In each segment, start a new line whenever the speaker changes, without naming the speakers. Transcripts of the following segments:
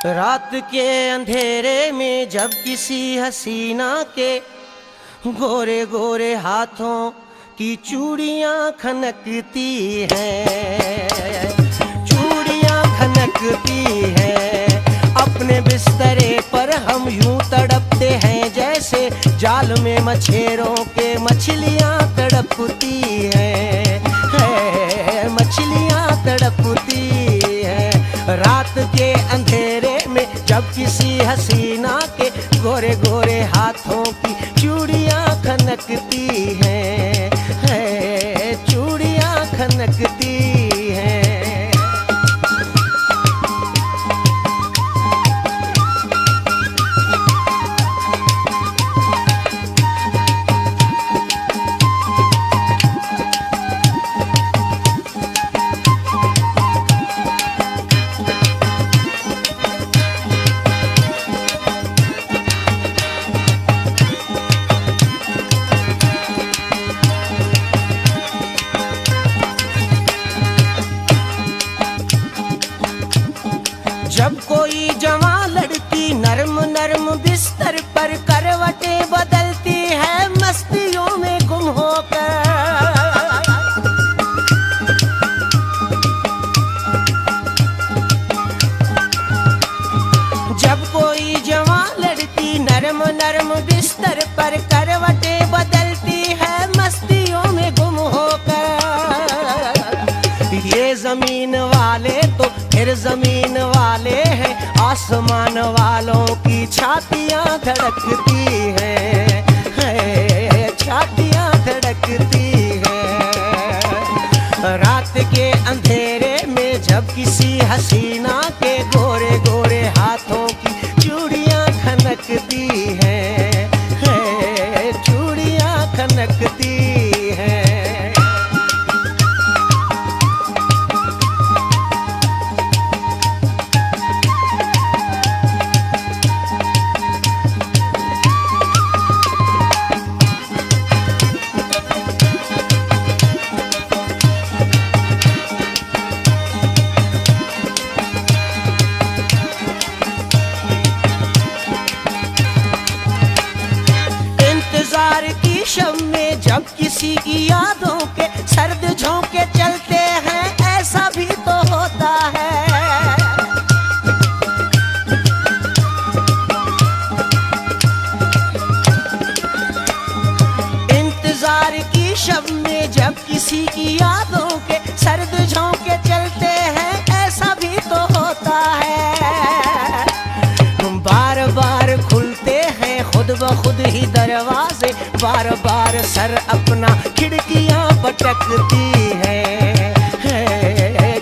रात के अंधेरे में जब किसी हसीना के गोरे गोरे हाथों की चूड़ियां खनकती हैं, चूड़ियां खनकती हैं, अपने बिस्तरे पर हम यूं तड़पते हैं जैसे जाल में मछेरों के मछलियां तड़पती हैं, मछलियां तड़पती हैं। रात के अंधेरे में जब किसी हसीना के गोरे गोरे हाथों की चूड़ियां खनकती हैं, चूड़ियां खनकती हैं। जब कोई जवां लड़की नर्म नर्म बिस्तर पर करवटें बदलती है मस्तियों में गुम होकर, जब कोई जवां लड़की नर्म नर्म बिस्तर पर करवटें बदलती है मस्तियों में गुम होकर, ये जमीन वाले तो फिर जमीन वाले हैं, आसमान वालों की छातियां धड़कती हैं, छातियां धड़कती हैं। रात के अंधेरे में जब किसी हसीना के गोरे गोरे हाथों की चूड़ियां खनकती हैं, चूड़ियां खनकती हैं। इंतजार की शब में जब किसी की यादों के सर्द झोंके चलते हैं, ऐसा भी तो होता है। इंतजार की शब में जब किसी की यादों के सर्द झोंके चलते हैं, ऐसा भी तो होता है। बार बार खुलते हैं खुद ब खुद ही दरवाजे, बार बार सर अपना खिड़कियां पटकती हैं,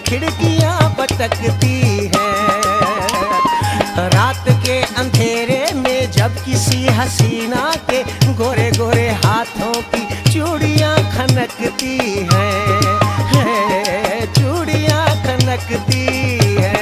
खिड़कियां पटकती हैं। रात के अंधेरे में जब किसी हसीना के गोरे गोरे हाथों की चूड़ियां खनकती हैं, चूड़ियां खनकती हैं।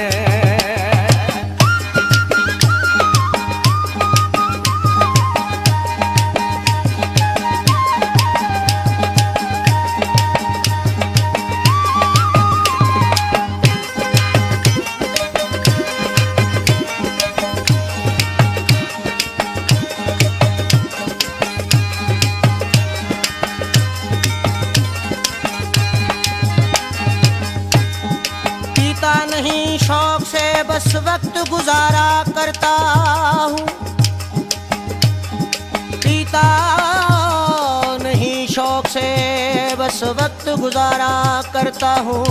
नहीं शौक से बस वक्त गुजारा करता हूँ, पीता नहीं शौक से बस वक्त गुजारा करता हूँ।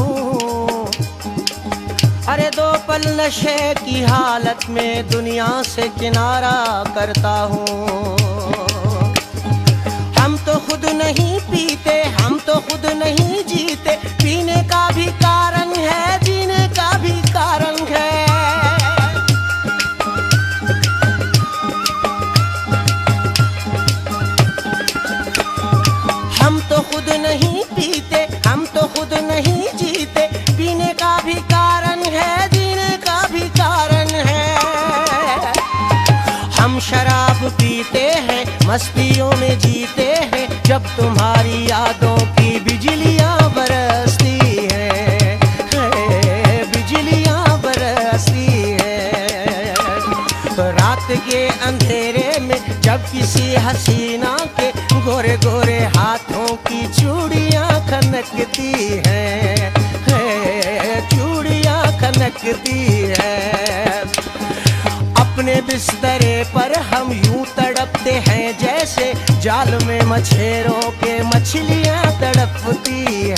अरे दो पल नशे की हालत में दुनिया से किनारा करता हूँ। हम तो खुद नहीं पीते, हम तो खुद नहीं जीते, पीने का भी कारण है, जीने का भी कारण है। हम तो खुद नहीं पीते, हम तो खुद नहीं जीते, पीने का भी कारण है, जीने का भी कारण है। हम शराब पीते हैं, मस्तियों में जीते हैं, जब तुम्हारी यादों की बिजलियां बरसती हैं, बिजलियां बरसती हैं। के अंधेरे में जब किसी हसीना के गोरे गोरे हाथों की चूड़ियां खनकती हैं, चूड़ियां खनकती हैं। अपने बिस्तरे पर हम यूं तड़पते हैं जैसे जाल में मछेरों के मछलियां तड़पती